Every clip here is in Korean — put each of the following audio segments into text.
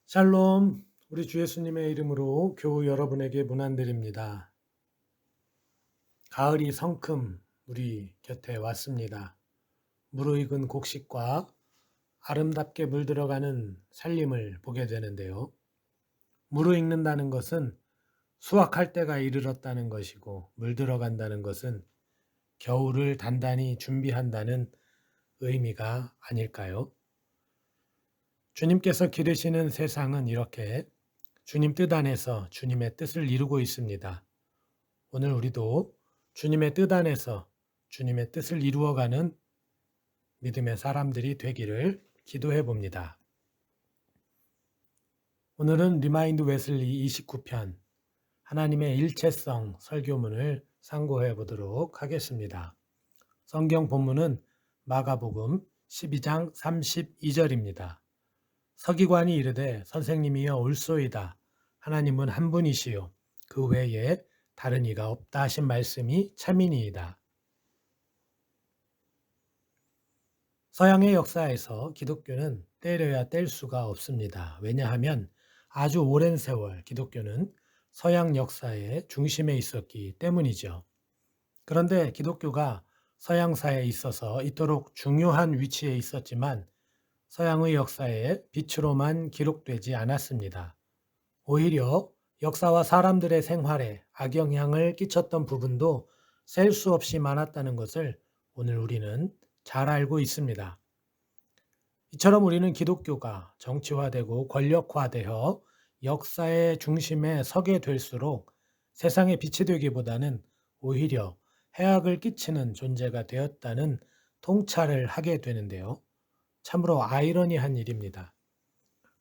샬롬, 우리 주 예수님의 이름으로 교우 여러분에게 문안드립니다. 가을이 성큼 우리 곁에 왔습니다. 무르익은 곡식과 아름답게 물들어가는 살림을 보게 되는데요. 무르익는다는 것은 수확할 때가 이르렀다는 것이고, 물들어간다는 것은 겨울을 단단히 준비한다는 의미가 아닐까요? 주님께서 기르시는 세상은 이렇게 주님 뜻 안에서 주님의 뜻을 이루고 있습니다. 오늘 우리도 주님의 뜻 안에서 주님의 뜻을 이루어가는 믿음의 사람들이 되기를 기도해 봅니다. 오늘은 리마인드 웨슬리 29편 하나님의 일체성 설교문을 상고해 보도록 하겠습니다. 성경 본문은 마가복음 12장 32절입니다. 서기관이 이르되 선생님이여 올소이다. 하나님은 한 분이시요 그 외에 다른 이가 없다 하신 말씀이 참이니이다. 서양의 역사에서 기독교는 떼려야 뗄 수가 없습니다. 왜냐하면 아주 오랜 세월 기독교는 서양 역사의 중심에 있었기 때문이죠. 그런데 기독교가 서양사에 있어서 이토록 중요한 위치에 있었지만 서양의 역사에 빛으로만 기록되지 않았습니다. 오히려 역사와 사람들의 생활에 악영향을 끼쳤던 부분도 셀 수 없이 많았다는 것을 오늘 우리는 잘 알고 있습니다. 이처럼 우리는 기독교가 정치화되고 권력화되어 역사의 중심에 서게 될수록 세상의 빛이 되기보다는 오히려 해악을 끼치는 존재가 되었다는 통찰을 하게 되는데요. 참으로 아이러니한 일입니다.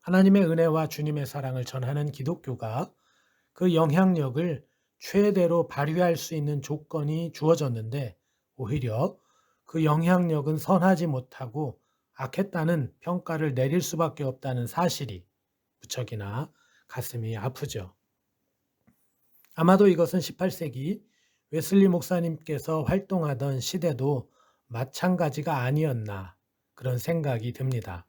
하나님의 은혜와 주님의 사랑을 전하는 기독교가 그 영향력을 최대로 발휘할 수 있는 조건이 주어졌는데 오히려 그 영향력은 선하지 못하고 악했다는 평가를 내릴 수밖에 없다는 사실이 무척이나 가슴이 아프죠. 아마도 이것은 18세기 웨슬리 목사님께서 활동하던 시대도 마찬가지가 아니었나 그런 생각이 듭니다.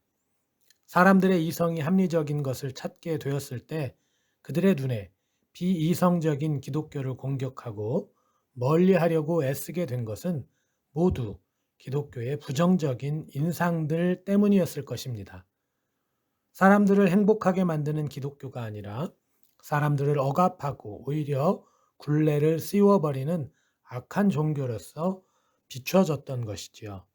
사람들의 이성이 합리적인 것을 찾게 되었을 때 그들의 눈에 비이성적인 기독교를 공격하고 멀리하려고 애쓰게 된 것은 모두 기독교의 부정적인 인상들 때문이었을 것입니다. 사람들을 행복하게 만드는 기독교가 아니라 사람들을 억압하고 오히려 굴레를 씌워버리는 악한 종교로서 비춰졌던 것이지요.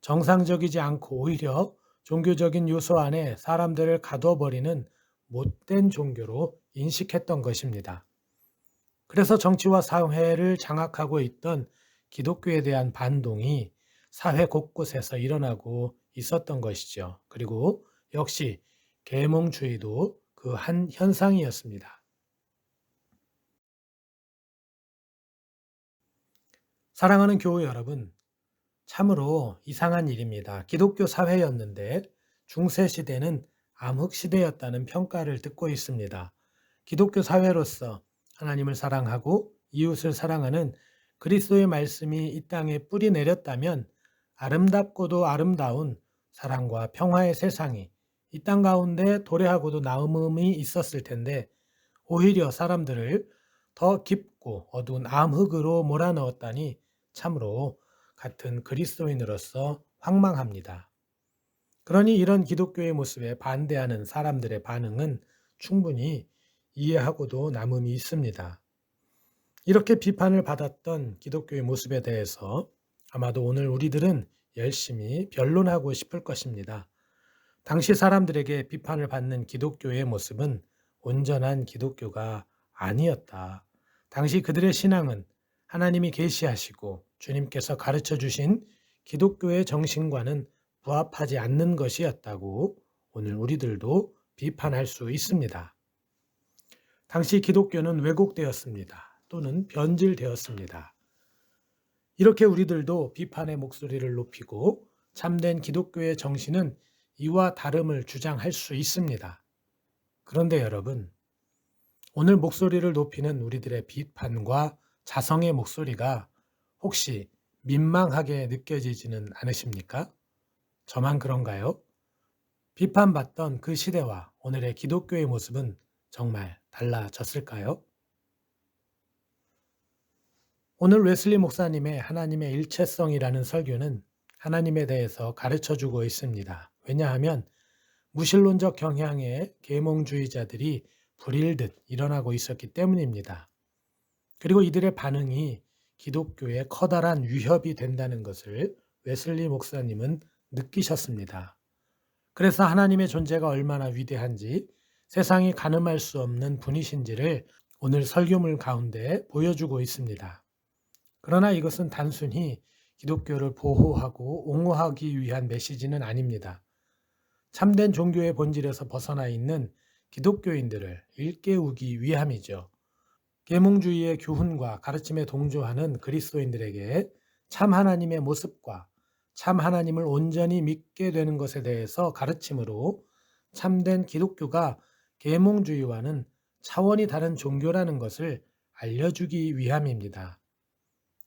정상적이지 않고 오히려 종교적인 요소 안에 사람들을 가둬버리는 못된 종교로 인식했던 것입니다. 그래서 정치와 사회를 장악하고 있던 기독교에 대한 반동이 사회 곳곳에서 일어나고 있었던 것이죠. 그리고 역시 계몽주의도 그 한 현상이었습니다. 사랑하는 교우 여러분, 참으로 이상한 일입니다. 기독교 사회였는데 중세 시대는 암흑 시대였다는 평가를 듣고 있습니다. 기독교 사회로서 하나님을 사랑하고 이웃을 사랑하는 그리스도의 말씀이 이 땅에 뿌리 내렸다면 아름답고도 아름다운 사랑과 평화의 세상이 이 땅 가운데 도래하고도 남음이 있었을 텐데 오히려 사람들을 더 깊고 어두운 암흑으로 몰아넣었다니 참으로 같은 그리스도인으로서 황망합니다. 그러니 이런 기독교의 모습에 반대하는 사람들의 반응은 충분히 이해하고도 남음이 있습니다. 이렇게 비판을 받았던 기독교의 모습에 대해서 아마도 오늘 우리들은 열심히 변론하고 싶을 것입니다. 당시 사람들에게 비판을 받는 기독교의 모습은 온전한 기독교가 아니었다. 당시 그들의 신앙은 하나님이 계시하시고 주님께서 가르쳐 주신 기독교의 정신과는 부합하지 않는 것이었다고 오늘 우리들도 비판할 수 있습니다. 당시 기독교는 왜곡되었습니다. 또는 변질되었습니다. 이렇게 우리들도 비판의 목소리를 높이고 참된 기독교의 정신은 이와 다름을 주장할 수 있습니다. 그런데 여러분, 오늘 목소리를 높이는 우리들의 비판과 자성의 목소리가 혹시 민망하게 느껴지지는 않으십니까? 저만 그런가요? 비판받던 그 시대와 오늘의 기독교의 모습은 정말 달라졌을까요? 오늘 웨슬리 목사님의 하나님의 일체성이라는 설교는 하나님에 대해서 가르쳐 주고 있습니다. 왜냐하면 무신론적 경향의 계몽주의자들이 불일듯 일어나고 있었기 때문입니다. 그리고 이들의 반응이 기독교에 커다란 위협이 된다는 것을 웨슬리 목사님은 느끼셨습니다. 그래서 하나님의 존재가 얼마나 위대한지, 세상이 가늠할 수 없는 분이신지를 오늘 설교물 가운데 보여주고 있습니다. 그러나 이것은 단순히 기독교를 보호하고 옹호하기 위한 메시지는 아닙니다. 참된 종교의 본질에서 벗어나 있는 기독교인들을 일깨우기 위함이죠. 계몽주의의 교훈과 가르침에 동조하는 그리스도인들에게 참 하나님의 모습과 참 하나님을 온전히 믿게 되는 것에 대해서 가르침으로 참된 기독교가 계몽주의와는 차원이 다른 종교라는 것을 알려주기 위함입니다.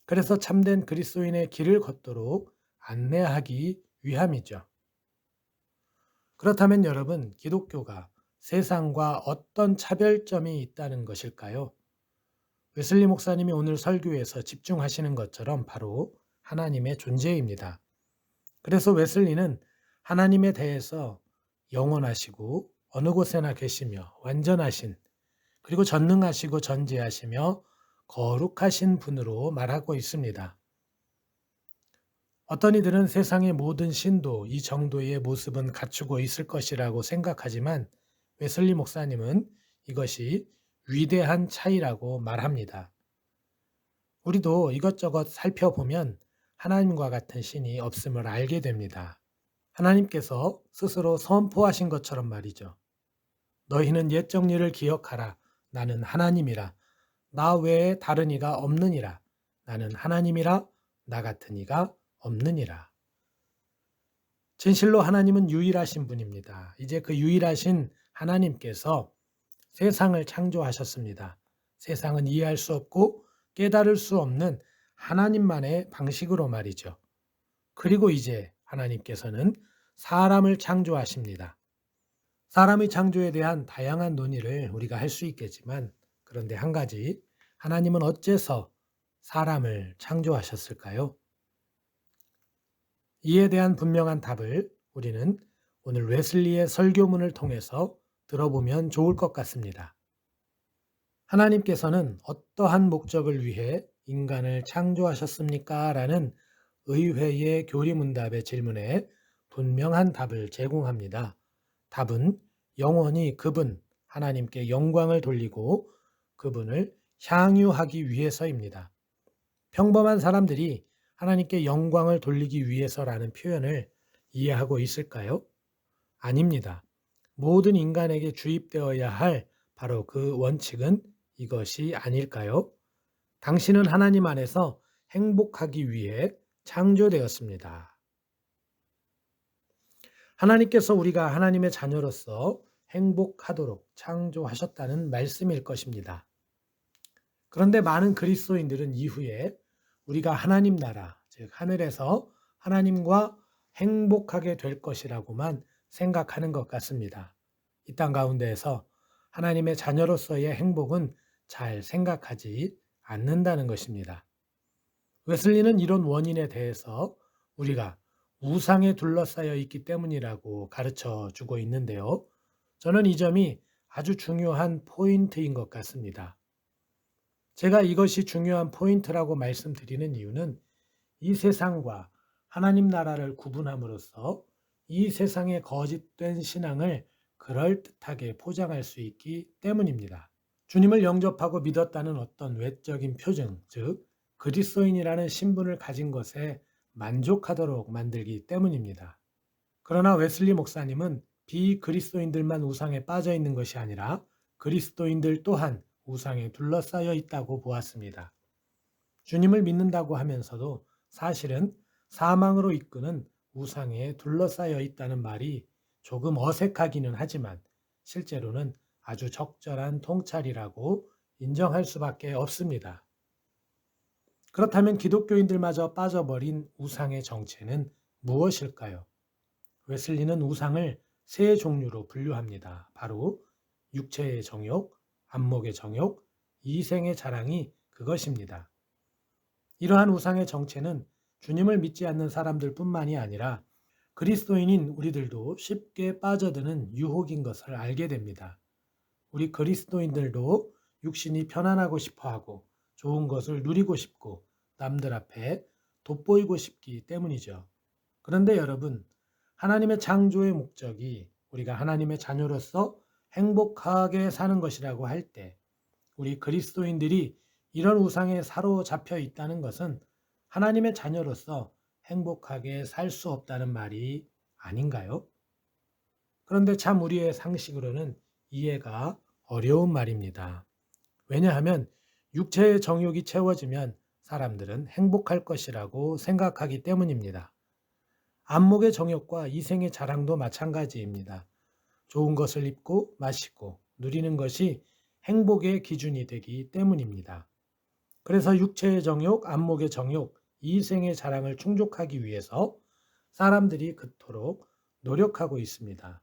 그래서 참된 그리스도인의 길을 걷도록 안내하기 위함이죠. 그렇다면 여러분, 기독교가 세상과 어떤 차별점이 있다는 것일까요? 웨슬리 목사님이 오늘 설교에서 집중하시는 것처럼 바로 하나님의 존재입니다. 그래서 웨슬리는 하나님에 대해서 영원하시고 어느 곳에나 계시며 완전하신, 그리고 전능하시고 전지하시며 거룩하신 분으로 말하고 있습니다. 어떤 이들은 세상의 모든 신도 이 정도의 모습은 갖추고 있을 것이라고 생각하지만 웨슬리 목사님은 이것이 위대한 차이라고 말합니다. 우리도 이것저것 살펴보면 하나님과 같은 신이 없음을 알게 됩니다. 하나님께서 스스로 선포하신 것처럼 말이죠. 너희는 옛 정리를 기억하라. 나는 하나님이라. 나 외에 다른 이가 없느니라. 나는 하나님이라. 나 같은 이가 없느니라. 진실로 하나님은 유일하신 분입니다. 이제 그 유일하신 하나님께서 세상을 창조하셨습니다. 세상은 이해할 수 없고 깨달을 수 없는 하나님만의 방식으로 말이죠. 그리고 이제 하나님께서는 사람을 창조하십니다. 사람의 창조에 대한 다양한 논의를 우리가 할 수 있겠지만, 그런데 한 가지, 하나님은 어째서 사람을 창조하셨을까요? 이에 대한 분명한 답을 우리는 오늘 웨슬리의 설교문을 통해서 들어보면 좋을 것 같습니다. 하나님께서는 어떠한 목적을 위해 인간을 창조하셨습니까? 라는 의회의 교리문답의 질문에 분명한 답을 제공합니다. 답은 영원히 그분, 하나님께 영광을 돌리고 그분을 향유하기 위해서입니다. 평범한 사람들이 하나님께 영광을 돌리기 위해서라는 표현을 이해하고 있을까요? 아닙니다. 모든 인간에게 주입되어야 할 바로 그 원칙은 이것이 아닐까요? 당신은 하나님 안에서 행복하기 위해 창조되었습니다. 하나님께서 우리가 하나님의 자녀로서 행복하도록 창조하셨다는 말씀일 것입니다. 그런데 많은 그리스도인들은 이후에 우리가 하나님 나라, 즉 하늘에서 하나님과 행복하게 될 것이라고만 생각하는 것 같습니다. 이 땅 가운데에서 하나님의 자녀로서의 행복은 잘 생각하지 않는다는 것입니다. 웨슬리는 이런 원인에 대해서 우리가 우상에 둘러싸여 있기 때문이라고 가르쳐 주고 있는데요. 저는 이 점이 아주 중요한 포인트인 것 같습니다. 제가 이것이 중요한 포인트라고 말씀드리는 이유는 이 세상과 하나님 나라를 구분함으로써 이 세상의 거짓된 신앙을 그럴듯하게 포장할 수 있기 때문입니다. 주님을 영접하고 믿었다는 어떤 외적인 표징, 즉 그리스도인이라는 신분을 가진 것에 만족하도록 만들기 때문입니다. 그러나 웨슬리 목사님은 비그리스도인들만 우상에 빠져 있는 것이 아니라 그리스도인들 또한 우상에 둘러싸여 있다고 보았습니다. 주님을 믿는다고 하면서도 사실은 사망으로 이끄는 우상에 둘러싸여 있다는 말이 조금 어색하기는 하지만 실제로는 아주 적절한 통찰이라고 인정할 수밖에 없습니다. 그렇다면 기독교인들마저 빠져버린 우상의 정체는 무엇일까요? 웨슬리는 우상을 세 종류로 분류합니다. 바로 육체의 정욕, 안목의 정욕, 이생의 자랑이 그것입니다. 이러한 우상의 정체는 주님을 믿지 않는 사람들뿐만이 아니라 그리스도인인 우리들도 쉽게 빠져드는 유혹인 것을 알게 됩니다. 우리 그리스도인들도 육신이 편안하고 싶어하고 좋은 것을 누리고 싶고 남들 앞에 돋보이고 싶기 때문이죠. 그런데 여러분, 하나님의 창조의 목적이 우리가 하나님의 자녀로서 행복하게 사는 것이라고 할 때 우리 그리스도인들이 이런 우상에 사로잡혀 있다는 것은 하나님의 자녀로서 행복하게 살 수 없다는 말이 아닌가요? 그런데 참 우리의 상식으로는 이해가 어려운 말입니다. 왜냐하면 육체의 정욕이 채워지면 사람들은 행복할 것이라고 생각하기 때문입니다. 안목의 정욕과 이생의 자랑도 마찬가지입니다. 좋은 것을 입고 마시고 누리는 것이 행복의 기준이 되기 때문입니다. 그래서 육체의 정욕, 안목의 정욕, 이생의 자랑을 충족하기 위해서 사람들이 그토록 노력하고 있습니다.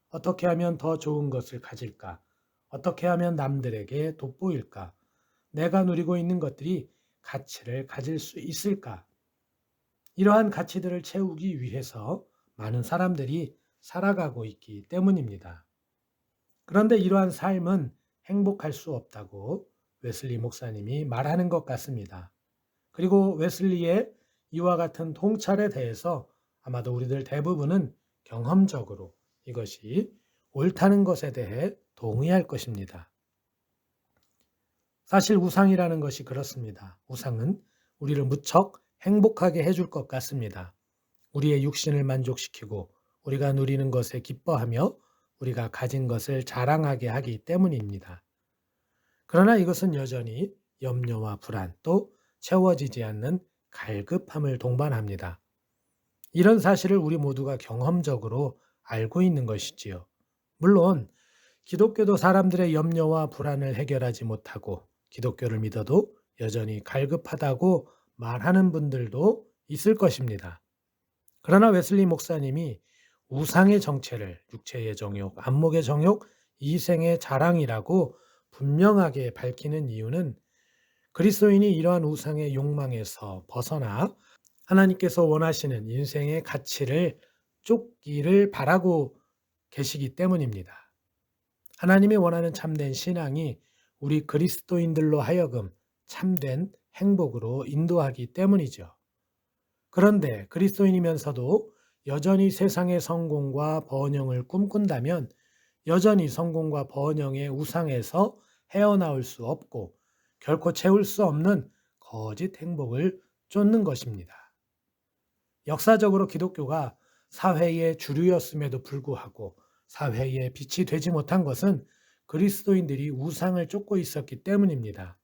어떻게 하면 더 좋은 것을 가질까? 어떻게 하면 남들에게 돋보일까? 내가 누리고 있는 것들이 가치를 가질 수 있을까? 이러한 가치들을 채우기 위해서 많은 사람들이 살아가고 있기 때문입니다. 그런데 이러한 삶은 행복할 수 없다고 웨슬리 목사님이 말하는 것 같습니다. 그리고 웨슬리의 이와 같은 통찰에 대해서 아마도 우리들 대부분은 경험적으로 이것이 옳다는 것에 대해 동의할 것입니다. 사실 우상이라는 것이 그렇습니다. 우상은 우리를 무척 행복하게 해줄 것 같습니다. 우리의 육신을 만족시키고 우리가 누리는 것에 기뻐하며 우리가 가진 것을 자랑하게 하기 때문입니다. 그러나 이것은 여전히 염려와 불안 또 채워지지 않는 갈급함을 동반합니다. 이런 사실을 우리 모두가 경험적으로 알고 있는 것이지요. 물론 기독교도 사람들의 염려와 불안을 해결하지 못하고 기독교를 믿어도 여전히 갈급하다고 말하는 분들도 있을 것입니다. 그러나 웨슬리 목사님이 우상의 정체를 육체의 정욕, 안목의 정욕, 이생의 자랑이라고 분명하게 밝히는 이유는 그리스도인이 이러한 우상의 욕망에서 벗어나 하나님께서 원하시는 인생의 가치를 쫓기를 바라고 계시기 때문입니다. 하나님이 원하는 참된 신앙이 우리 그리스도인들로 하여금 참된 행복으로 인도하기 때문이죠. 그런데 그리스도인이면서도 여전히 세상의 성공과 번영을 꿈꾼다면 여전히 성공과 번영의 우상에서 헤어나올 수 없고 결코 채울 수 없는 거짓 행복을 쫓는 것입니다. 역사적으로 기독교가 사회의 주류였음에도 불구하고 사회의 빛이 되지 못한 것은 그리스도인들이 우상을 쫓고 있었기 때문입니다.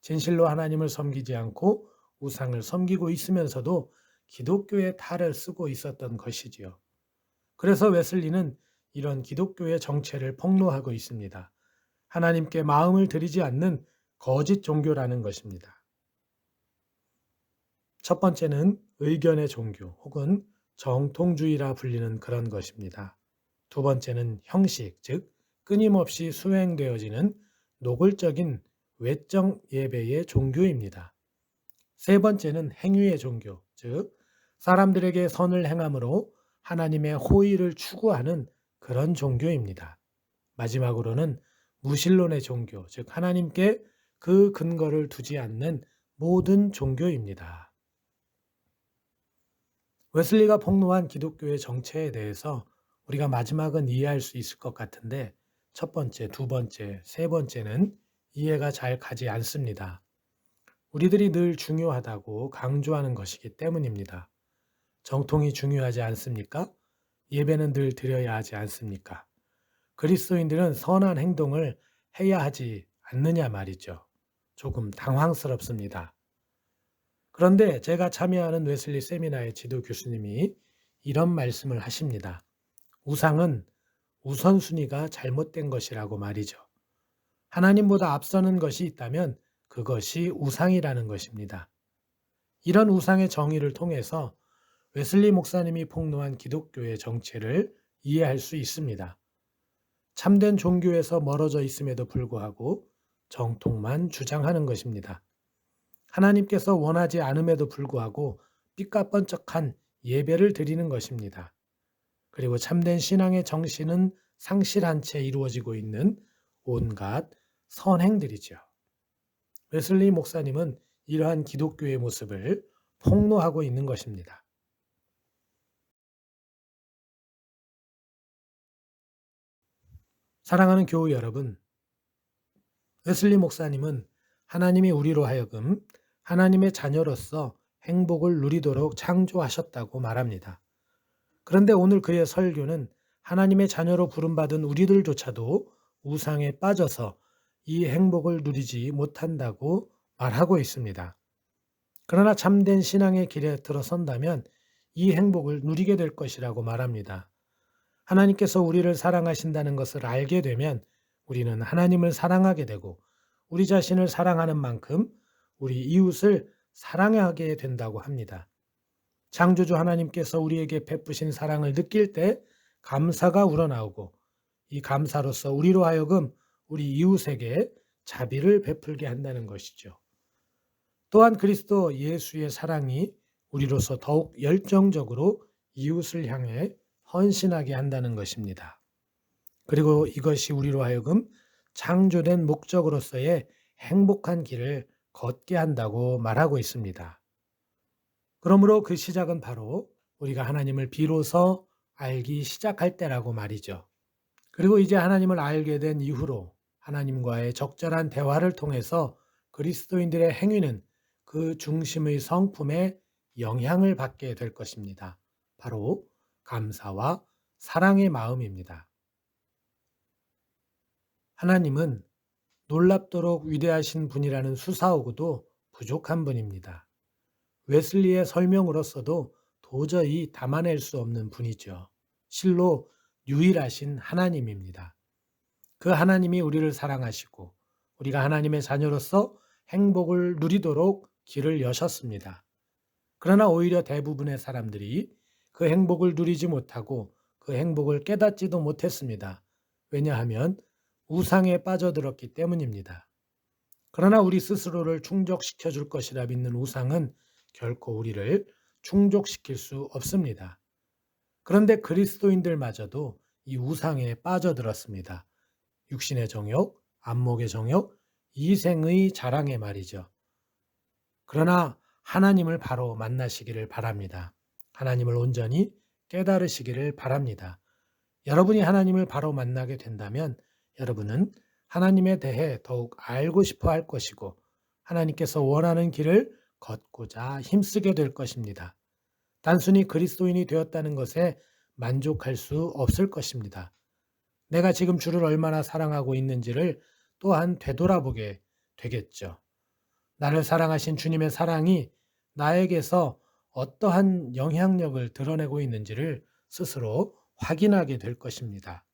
진실로 하나님을 섬기지 않고 우상을 섬기고 있으면서도 기독교의 탈을 쓰고 있었던 것이지요. 그래서 웨슬리는 이런 기독교의 정체를 폭로하고 있습니다. 하나님께 마음을 들이지 않는 거짓 종교라는 것입니다. 첫 번째는 의견의 종교 혹은 정통주의라 불리는 그런 것입니다. 두 번째는 형식, 즉 끊임없이 수행되어지는 노골적인 외적 예배의 종교입니다. 세 번째는 행위의 종교, 즉 사람들에게 선을 행함으로 하나님의 호의를 추구하는 그런 종교입니다. 마지막으로는 무신론의 종교, 즉 하나님께 그 근거를 두지 않는 모든 종교입니다. 웨슬리가 폭로한 기독교의 정체에 대해서 우리가 마지막은 이해할 수 있을 것 같은데 첫 번째, 두 번째, 세 번째는 이해가 잘 가지 않습니다. 우리들이 늘 중요하다고 강조하는 것이기 때문입니다. 정통이 중요하지 않습니까? 예배는 늘 드려야 하지 않습니까? 그리스도인들은 선한 행동을 해야 하지 않느냐 말이죠. 조금 당황스럽습니다. 그런데 제가 참여하는 웨슬리 세미나의 지도 교수님이 이런 말씀을 하십니다. 우상은 우선순위가 잘못된 것이라고 말이죠. 하나님보다 앞서는 것이 있다면 그것이 우상이라는 것입니다. 이런 우상의 정의를 통해서 웨슬리 목사님이 폭로한 기독교의 정체를 이해할 수 있습니다. 참된 종교에서 멀어져 있음에도 불구하고 정통만 주장하는 것입니다. 하나님께서 원하지 않음에도 불구하고 삐까뻔쩍한 예배를 드리는 것입니다. 그리고 참된 신앙의 정신은 상실한 채 이루어지고 있는 온갖 선행들이죠. 웨슬리 목사님은 이러한 기독교의 모습을 폭로하고 있는 것입니다. 사랑하는 교우 여러분, 웨슬리 목사님은 하나님이 우리로 하여금 하나님의 자녀로서 행복을 누리도록 창조하셨다고 말합니다. 그런데 오늘 그의 설교는 하나님의 자녀로 부름받은 우리들조차도 우상에 빠져서 이 행복을 누리지 못한다고 말하고 있습니다. 그러나 참된 신앙의 길에 들어선다면 이 행복을 누리게 될 것이라고 말합니다. 하나님께서 우리를 사랑하신다는 것을 알게 되면 우리는 하나님을 사랑하게 되고 우리 자신을 사랑하는 만큼 우리 이웃을 사랑하게 된다고 합니다. 창조주 하나님께서 우리에게 베푸신 사랑을 느낄 때 감사가 우러나오고 이 감사로서 우리로 하여금 우리 이웃에게 자비를 베풀게 한다는 것이죠. 또한 그리스도 예수의 사랑이 우리로서 더욱 열정적으로 이웃을 향해 헌신하게 한다는 것입니다. 그리고 이것이 우리로 하여금 창조된 목적으로서의 행복한 길을 걷게 한다고 말하고 있습니다. 그러므로 그 시작은 바로 우리가 하나님을 비로소 알기 시작할 때라고 말이죠. 그리고 이제 하나님을 알게 된 이후로 하나님과의 적절한 대화를 통해서 그리스도인들의 행위는 그 중심의 성품에 영향을 받게 될 것입니다. 바로 감사와 사랑의 마음입니다. 하나님은 놀랍도록 위대하신 분이라는 수사오고도 부족한 분입니다. 웨슬리의 설명으로서도 도저히 담아낼 수 없는 분이죠. 실로 유일하신 하나님입니다. 그 하나님이 우리를 사랑하시고 우리가 하나님의 자녀로서 행복을 누리도록 길을 여셨습니다. 그러나 오히려 대부분의 사람들이 그 행복을 누리지 못하고 그 행복을 깨닫지도 못했습니다. 왜냐하면 우상에 빠져들었기 때문입니다. 그러나 우리 스스로를 충족시켜 줄 것이라 믿는 우상은 결코 우리를 충족시킬 수 없습니다. 그런데 그리스도인들마저도 이 우상에 빠져들었습니다. 육신의 정욕, 안목의 정욕, 이생의 자랑에 말이죠. 그러나 하나님을 바로 만나시기를 바랍니다. 하나님을 온전히 깨달으시기를 바랍니다. 여러분이 하나님을 바로 만나게 된다면 여러분은 하나님에 대해 더욱 알고 싶어 할 것이고 하나님께서 원하는 길을 걷고자 힘쓰게 될 것입니다. 단순히 그리스도인이 되었다는 것에 만족할 수 없을 것입니다. 내가 지금 주를 얼마나 사랑하고 있는지를 또한 되돌아보게 되겠죠. 나를 사랑하신 주님의 사랑이 나에게서 어떠한 영향력을 드러내고 있는지를 스스로 확인하게 될 것입니다.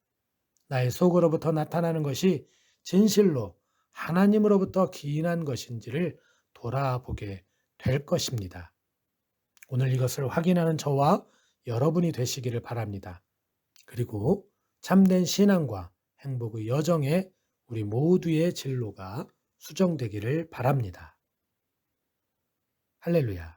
나의 속으로부터 나타나는 것이 진실로 하나님으로부터 기인한 것인지를 돌아보게 될 것입니다. 오늘 이것을 확인하는 저와 여러분이 되시기를 바랍니다. 그리고 참된 신앙과 행복의 여정에 우리 모두의 진로가 수정되기를 바랍니다. 할렐루야.